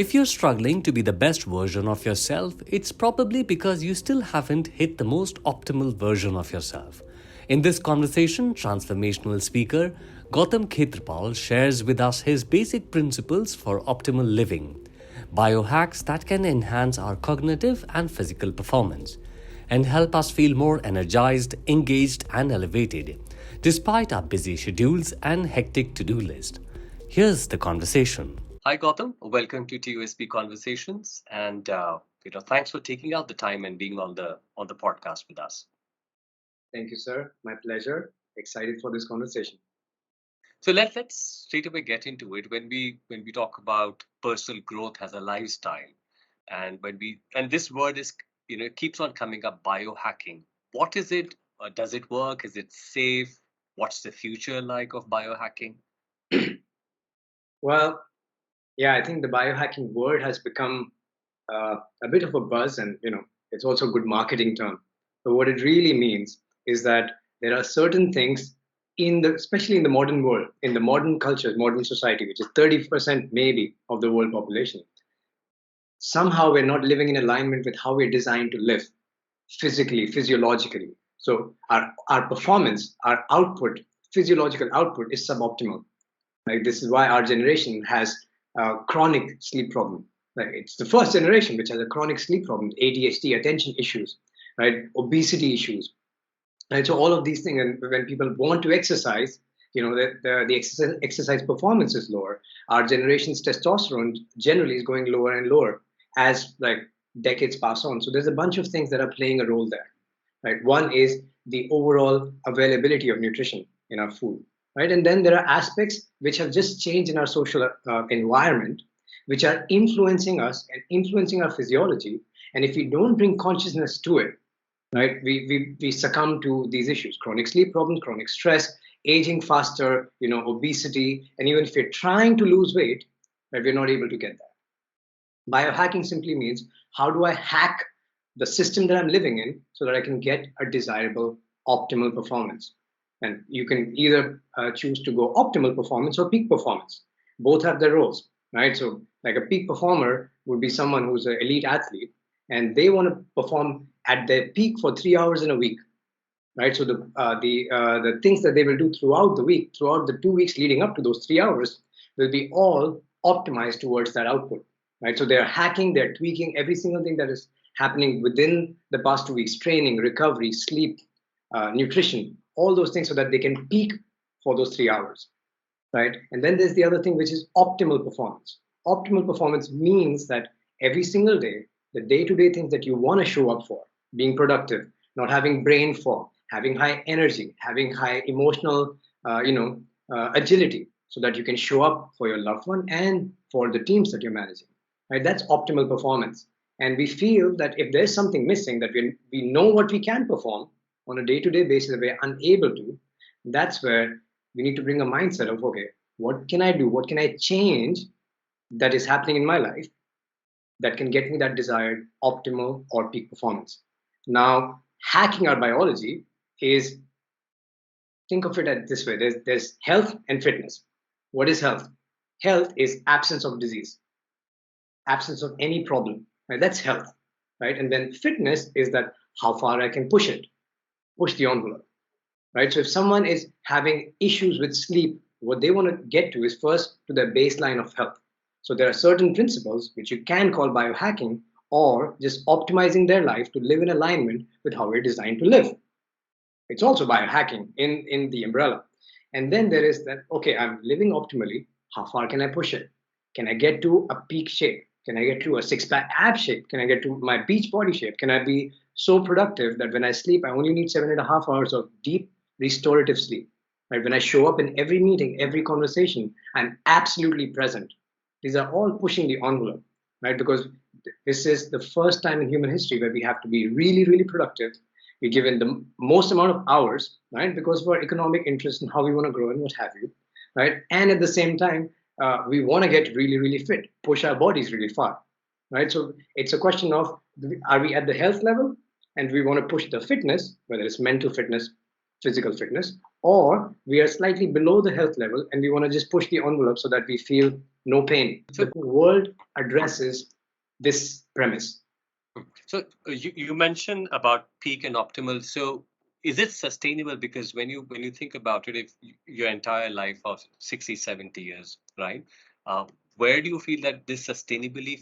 If you're struggling to be the best version of yourself, it's probably because you still haven't hit the most optimal version of yourself. In this conversation, transformational speaker Gautam Khetrapal shares with us his basic principles for optimal living, biohacks that can enhance our cognitive and physical performance, and help us feel more energized, engaged, and elevated, despite our busy schedules and hectic to do list. Here's the conversation. Hi, Gautam. Welcome to TUSP Conversations, and thanks for taking out the time and being on the podcast with us. Thank you, sir. My pleasure. Excited for this conversation. So let's straight away get into it. When we talk about personal growth as a lifestyle, and this word is keeps on coming up, biohacking. What is it? Does it work? Is it safe? What's the future like of biohacking? Well, yeah, I think the biohacking word has become a bit of a buzz, and it's also a good marketing term. But what it really means is that there are certain things especially in the modern world, in the modern culture, modern society, which is 30% maybe of the world population. Somehow we're not living in alignment with how we're designed to live physically, physiologically. So our performance, our output, physiological output is suboptimal. Like, this is why our generation has a chronic sleep problem. Like, it's the first generation which has a chronic sleep problem, ADHD, attention issues, right? Obesity issues. And so all of these things, and when people want to exercise, the exercise performance is lower. Our generation's testosterone generally is going lower and lower as like decades pass on. So there's a bunch of things that are playing a role there, right? One is the overall availability of nutrition in our food, right? And then there are aspects which have just changed in our social environment, which are influencing us and influencing our physiology. And if we don't bring consciousness to it, right, we succumb to these issues: chronic sleep problems, chronic stress, aging faster, obesity, and even if we're trying to lose weight, right, we're not able to get that. Biohacking simply means, how do I hack the system that I'm living in so that I can get a desirable optimal performance? And you can either choose to go optimal performance or peak performance. Both have their roles, right? So like a peak performer would be someone who's an elite athlete, and they want to perform at their peak for 3 hours in a week, right? So the things that they will do throughout the week, throughout the 2 weeks leading up to those 3 hours, will be all optimized towards that output, right? So they're hacking, they're tweaking every single thing that is happening within the past 2 weeks: training, recovery, sleep, nutrition, all those things, so that they can peak for those 3 hours, right? And then there's the other thing, which is optimal performance. Optimal performance means that every single day, the day-to-day things that you want to show up for, being productive, not having brain fog, having high energy, having high emotional, agility, so that you can show up for your loved one and for the teams that you're managing, right? That's optimal performance. And we feel that if there's something missing, that we know what we can perform on a day-to-day basis, that we're unable to, that's where we need to bring a mindset of, okay, what can I do? What can I change that is happening in my life that can get me that desired optimal or peak performance? Now, hacking our biology is, think of it this way: there's health and fitness. What is health? Health is absence of disease, absence of any problem, right? That's health, right? And then fitness is that how far I can push the envelope, right? So if someone is having issues with sleep, what they want to get to is first to their baseline of health. So there are certain principles which you can call biohacking, or just optimizing their life to live in alignment with how we're designed to live. It's also biohacking in the umbrella. And then there is that, okay, I'm living optimally. How far can I push it? Can I get to a peak shape? Can I get to a six-pack ab shape? Can I get to my beach body shape? Can I be so productive that when I sleep, I only need 7.5 hours of deep restorative sleep? Right? When I show up in every meeting, every conversation, I'm absolutely present. These are all pushing the envelope, right? Because this is the first time in human history where we have to be really, really productive. We're given the most amount of hours, right? Because of our economic interest and how we want to grow and what have you, right? And at the same time, we want to get really, really fit, push our bodies really far, right? So it's a question of, are we at the health level and we want to push the fitness, whether it's mental fitness, physical fitness, or we are slightly below the health level and we want to just push the envelope so that we feel no pain. So the world addresses this premise. So you mentioned about peak and optimal. So is it sustainable? Because when you think about it, if your entire life of 60, 70 years, right? Uh, where do you feel that this sustainability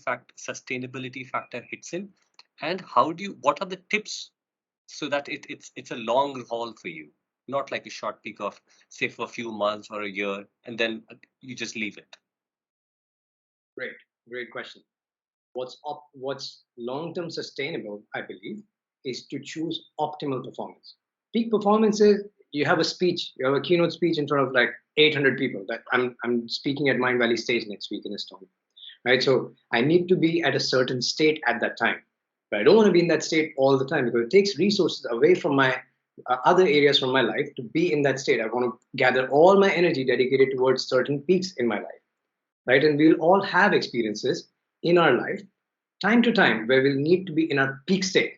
factor hits in? And what are the tips so that it's a long haul for you, not like a short peak of say for a few months or a year, and then you just leave it. Great, great question. What's long-term sustainable, I believe, is to choose optimal performance. Peak performance is you have a speech, you have a keynote speech in front of like 800 people. That I'm speaking at Mind Valley Stage next week in Estonia, right? So I need to be at a certain state at that time, but I don't want to be in that state all the time because it takes resources away from my other areas from my life to be in that state. I want to gather all my energy dedicated towards certain peaks in my life, right? And we'll all have experiences in our life, time to time, where we'll need to be in our peak state,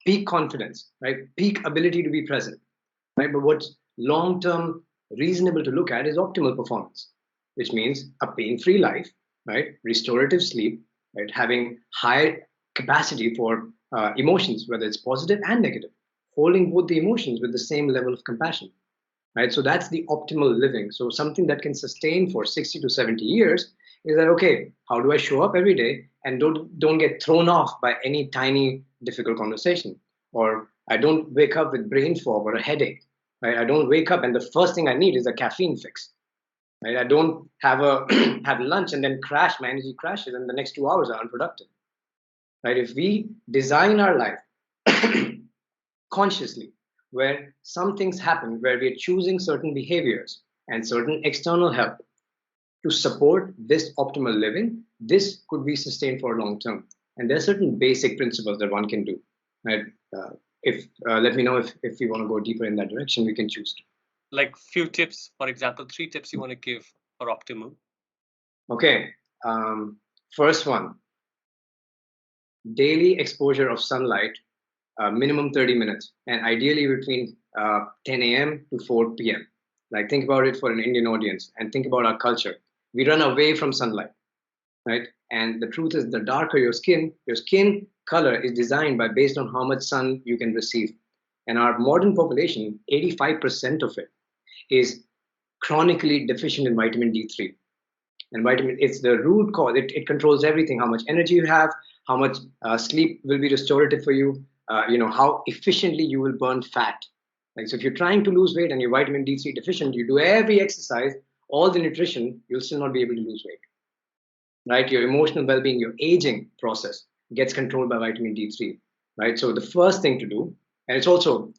peak confidence, right? Peak ability to be present, right? But what's long term reasonable to look at is optimal performance, which means a pain free life, right? Restorative sleep, right? Having high capacity for emotions, whether it's positive and negative, holding both the emotions with the same level of compassion, right? So that's the optimal living. So something that can sustain for 60 to 70 years is that, okay, how do I show up every day and don't get thrown off by any tiny difficult conversation, or I don't wake up with brain fog or a headache, right? I don't wake up and the first thing I need is a caffeine fix, right? I don't have a have lunch and then crash, my energy crashes and the next 2 hours are unproductive, right? If we design our life consciously, where some things happen where we're choosing certain behaviors and certain external help to support this optimal living, this could be sustained for long term. And there are certain basic principles that one can do. Right? If Let me know if you want to go deeper in that direction, we can choose to. Like few tips, for example, 3 tips you want to give for optimal. Okay. First one, daily exposure of sunlight, minimum 30 minutes, and ideally between 10 a.m. to 4 p.m. Like, think about it for an Indian audience and think about our culture. We run away from sunlight, right? And the truth is, the darker your skin color is designed by based on how much sun you can receive. And our modern population, 85% of it is chronically deficient in vitamin D3. And vitamin, it's the root cause. It controls everything: how much energy you have, how much sleep will be restorative for you, how efficiently you will burn fat. Like, so if you're trying to lose weight and you're vitamin D3 deficient, you do every exercise, all the nutrition, you'll still not be able to lose weight, right? Your emotional well-being, your aging process gets controlled by vitamin D3, right? So the first thing to do, and it's also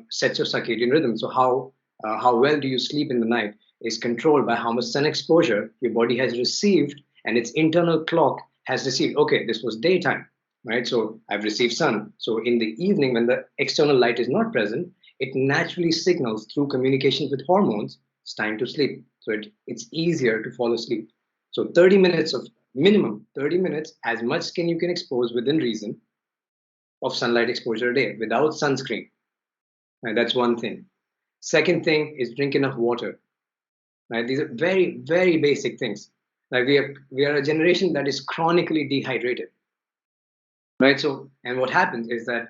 sets your circadian rhythm. So how well do you sleep in the night is controlled by how much sun exposure your body has received, and its internal clock has received. Okay, this was daytime, right? So I've received sun. So in the evening, when the external light is not present, it naturally signals through communications with hormones it's time to sleep. So it's easier to fall asleep. So 30 minutes of minimum 30 minutes, as much skin you can expose within reason of sunlight exposure a day without sunscreen. And that's one thing. Second thing is drink enough water. Right? These are very, very basic things. Like, we are a generation that is chronically dehydrated. Right? So, and what happens is that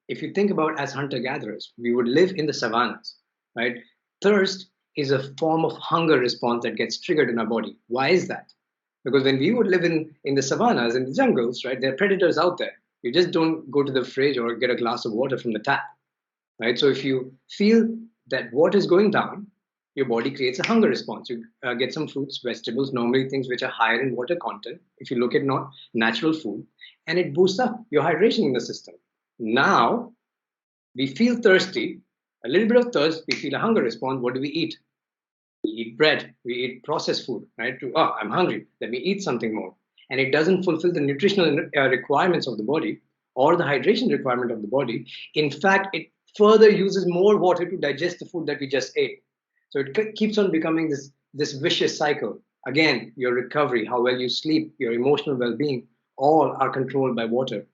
if you think about as hunter-gatherers, we would live in the savannas, right? Thirst is a form of hunger response that gets triggered in our body. Why is that? Because when we would live in the savannas, in the jungles, right, there are predators out there. You just don't go to the fridge or get a glass of water from the tap, right? So if you feel that water is going down, your body creates a hunger response. You get some fruits, vegetables, normally things which are higher in water content, if you look at not natural food, and it boosts up your hydration in the system. Now we feel thirsty, a little bit of thirst, we feel a hunger response. What do we eat? We eat bread, we eat processed food, right? I'm hungry, let me eat something more. And it doesn't fulfill the nutritional requirements of the body or the hydration requirement of the body. In fact, it further uses more water to digest the food that we just ate. So it keeps on becoming this vicious cycle. Again, your recovery, how well you sleep, your emotional well-being, all are controlled by water.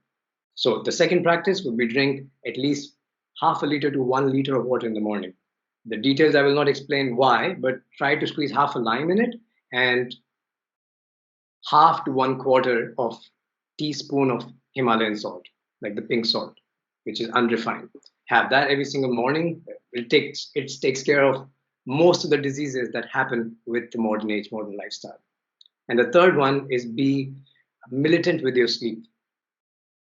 So the second practice would be drink at least half a liter to 1 liter of water in the morning. The details I will not explain why, but try to squeeze half a lime in it and half to 1/4 of teaspoon of Himalayan salt, like the pink salt, which is unrefined. Have that every single morning. It takes care of most of the diseases that happen with the modern age, modern lifestyle. And the third one is be militant with your sleep.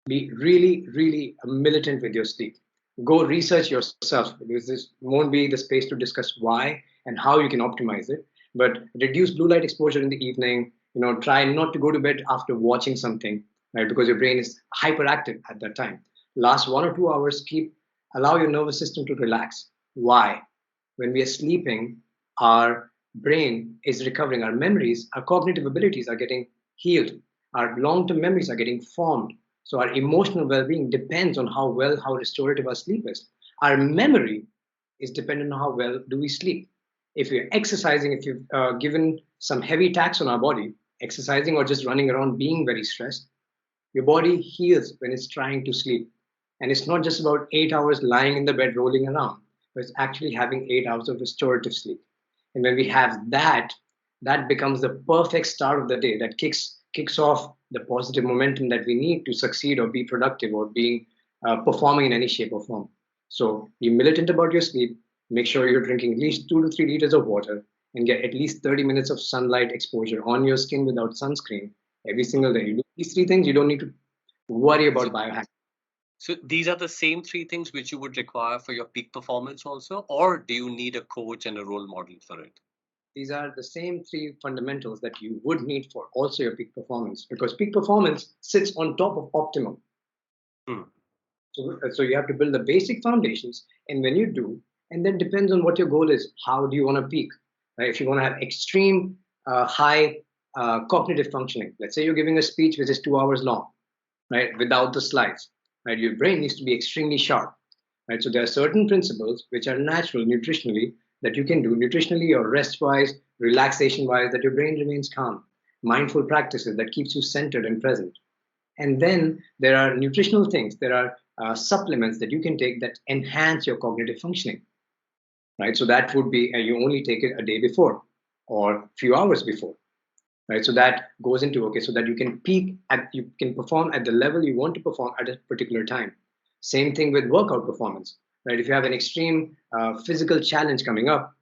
Be really, really militant with your sleep. Go research yourself, because this won't be the space to discuss why and how you can optimize it. But reduce blue light exposure in the evening. Try not to go to bed after watching something, right? Because your brain is hyperactive at that time. Last 1 or 2 hours, allow your nervous system to relax. Why? When we are sleeping, our brain is recovering. Our memories, our cognitive abilities are getting healed. Our long-term memories are getting formed. So our emotional well-being depends on how restorative our sleep is. Our memory is dependent on how well do we sleep. If you're exercising, if you've given some heavy tax on our body, exercising or just running around being very stressed, your body heals when it's trying to sleep. And it's not just about 8 hours lying in the bed rolling around, but it's actually having 8 hours of restorative sleep. And when we have that, that becomes the perfect start of the day that kicks off the positive momentum that we need to succeed or be productive or being performing in any shape or form. So be militant about your sleep. Make sure you're drinking at least 2 to 3 liters of water and get at least 30 minutes of sunlight exposure on your skin without sunscreen every single day. You do these three things, you don't need to worry about biohacking. So these are the same three things which you would require for your peak performance also, or do you need a coach and a role model for it? These are the same three fundamentals that you would need for also your peak performance, because peak performance sits on top of optimal. Hmm. So you have to build the basic foundations, and when you do, and then depends on what your goal is. How do you want to peak? Right? If you want to have extreme high cognitive functioning, let's say you're giving a speech which is 2 hours long, right, without the slides, right? Your brain needs to be extremely sharp, right? So there are certain principles which are natural nutritionally that you can do nutritionally or rest-wise, relaxation-wise, that your brain remains calm. Mindful practices that keeps you centered and present. And then there are nutritional things. There are supplements that you can take that enhance your cognitive functioning, right? So that would be you only take it a day before or a few hours before, right? So that goes into okay, so that you can perform at the level you want to perform at a particular time. Same thing with workout performance, right? If you have an extreme physical challenge coming up,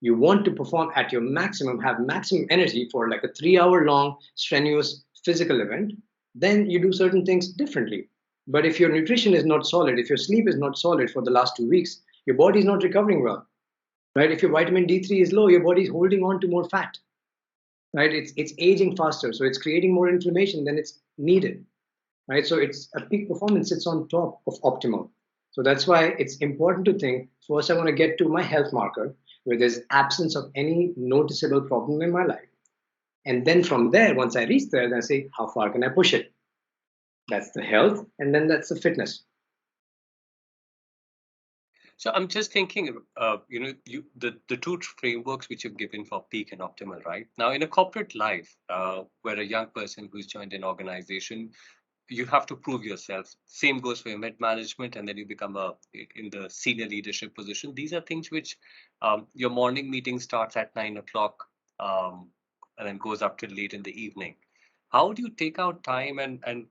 you want to perform at your maximum, have maximum energy for like a 3 hour long strenuous physical event, then you do certain things differently. But if your nutrition is not solid, if your sleep is not solid for the last 2 weeks, your body is not recovering well, right? If your vitamin D3 is low, your body is holding on to more fat, right? It's aging faster, so it's creating more inflammation than it's needed, right? So it's a peak performance sits on top of optimal. So that's why it's important to think first I want to get to my health marker where there's absence of any noticeable problem in my life, and then from there, once I reach there, then I say how far can I push it. That's the health, and then that's the fitness. So I'm just thinking, the two frameworks which you've given for peak and optimal, right? Now, in a corporate life, where a young person who's joined an organization, you have to prove yourself. Same goes for your mid management, and then you become in the senior leadership position. These are things which your morning meeting starts at 9 o'clock, and then goes up till late in the evening. How do you take out time and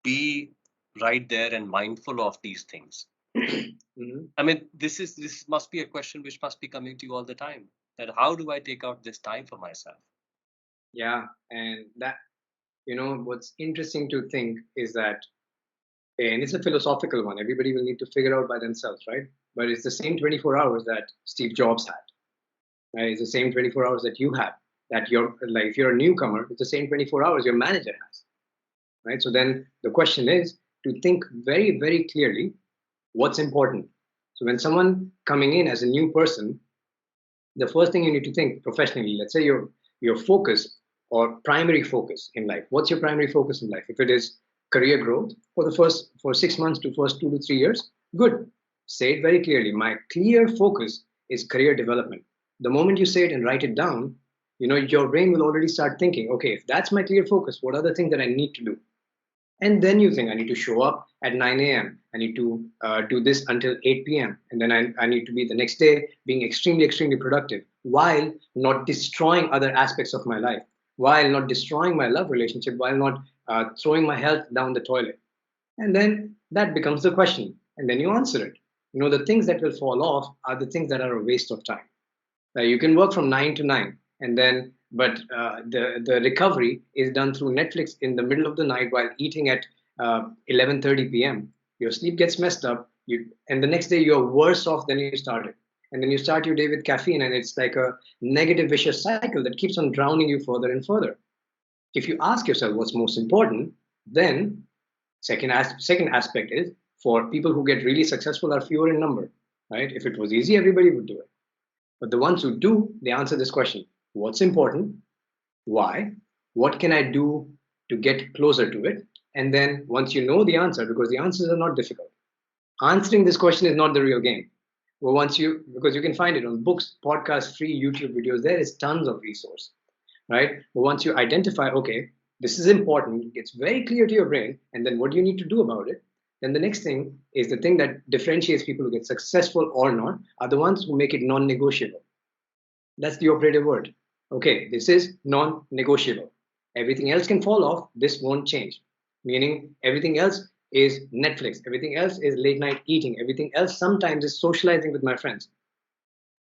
be right there and mindful of these things? Mhm. I mean, this must be a question which must be coming to you all the time. That how do I take out this time for myself? Yeah, and that what's interesting to think is that, and it's a philosophical one. Everybody will need to figure out by themselves, right? But it's the same 24 hours that Steve Jobs had. Right? It's the same 24 hours that you have. That you're like, if you're a newcomer, it's the same 24 hours your manager has, right? So then the question is to think very, very clearly what's important. So when someone coming in as a new person, the first thing you need to think professionally, let's say your focus or primary focus in life. What's your primary focus in life? If it is career growth for 6 months to first 2 to 3 years, good. Say it very clearly. My clear focus is career development. The moment you say it and write it down, your brain will already start thinking, okay, if that's my clear focus, what are the things that I need to do? And then you think, I need to show up at 9 a.m. I need to do this until 8 p.m. And then I need to be the next day being extremely, extremely productive while not destroying other aspects of my life, while not destroying my love relationship, while not throwing my health down the toilet. And then that becomes the question. And then you answer it. The things that will fall off are the things that are a waste of time. You can work from 9 to 9, and then but the recovery is done through Netflix in the middle of the night while eating at 11:30 p.m. Your sleep gets messed up, and the next day you're worse off than you started. And then you start your day with caffeine, and it's like a negative vicious cycle that keeps on drowning you further and further. If you ask yourself what's most important, then second aspect is, for people who get really successful are fewer in number, right? If it was easy, everybody would do it. But the ones who do, they answer this question: what's important? Why? What can I do to get closer to it? And then once you know the answer, because the answers are not difficult, answering this question is not the real game. Well, because you can find it on books, podcasts, free YouTube videos, there is tons of resource, right? But once you identify, okay, this is important, it's very clear to your brain, and then what do you need to do about it? Then the next thing is the thing that differentiates people who get successful or not are the ones who make it non-negotiable. That's the operative word. Okay, this is non-negotiable. Everything else can fall off. This won't change. Meaning everything else is Netflix. Everything else is late night eating. Everything else sometimes is socializing with my friends,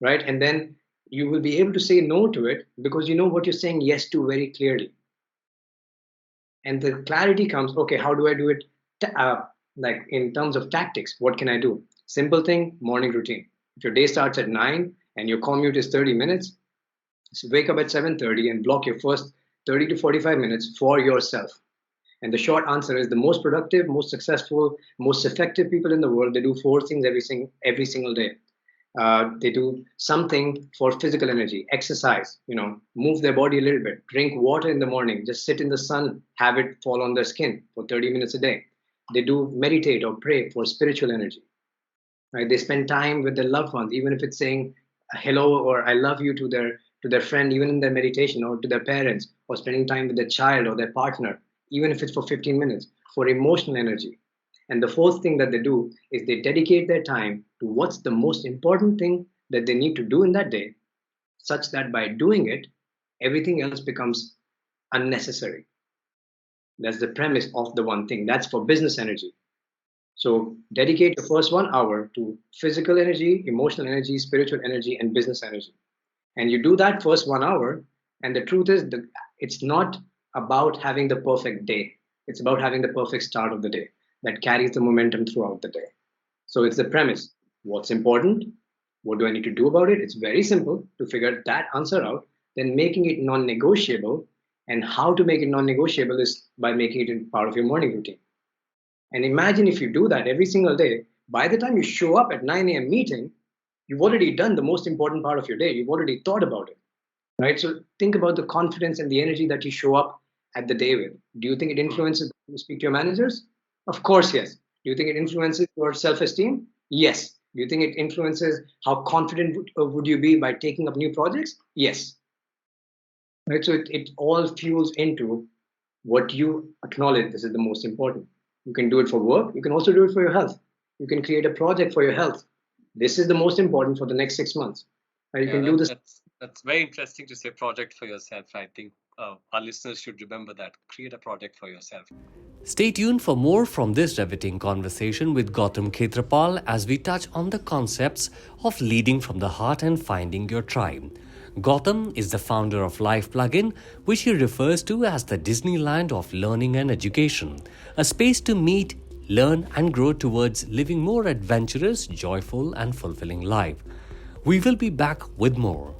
right? And then you will be able to say no to it because you know what you're saying yes to very clearly. And the clarity comes, okay, how do I do it? Like in terms of tactics, what can I do? Simple thing, morning routine. If your day starts at 9 and your commute is 30 minutes, so wake up at 7:30 and block your first 30 to 45 minutes for yourself. And the short answer is the most productive, most successful, most effective people in the world, they do 4 things every single day. They do something for physical energy, exercise, move their body a little bit, drink water in the morning, just sit in the sun, have it fall on their skin for 30 minutes a day. They do meditate or pray for spiritual energy, right? They spend time with their loved ones, even if it's saying hello or I love you to their friend, even in their meditation, or to their parents, or spending time with their child or their partner, even if it's for 15 minutes, for emotional energy. And the fourth thing that they do is they dedicate their time to what's the most important thing that they need to do in that day, such that by doing it, everything else becomes unnecessary. That's the premise of the one thing. That's for business energy. So dedicate the first 1 hour to physical energy, emotional energy, spiritual energy, and business energy. And you do that first 1 hour. And the truth is, it's not about having the perfect day. It's about having the perfect start of the day that carries the momentum throughout the day. So it's the premise. What's important? What do I need to do about it? It's very simple to figure that answer out. Then making it non-negotiable. And how to make it non-negotiable is by making it in part of your morning routine. And imagine if you do that every single day, by the time you show up at 9 a.m. meeting, you've already done the most important part of your day. You've already thought about it, right? So think about the confidence and the energy that you show up at the day with. Do you think it influences how you speak to your managers? Of course, yes. Do you think it influences your self-esteem? Yes. Do you think it influences how confident would you be by taking up new projects? Yes. Right. So it all fuels into what you acknowledge. This is the most important. You can do it for work. You can also do it for your health. You can create a project for your health. This is the most important for the next 6 months. You can do this. That's very interesting to say project for yourself. I think our listeners should remember that. Create a project for yourself. Stay tuned for more from this riveting conversation with Gautam Khetrapal as we touch on the concepts of leading from the heart and finding your tribe. Gautam is the founder of LifePlugin, which he refers to as the Disneyland of Learning and Education, a space to meet, learn and grow towards living more adventurous, joyful and fulfilling life. We will be back with more.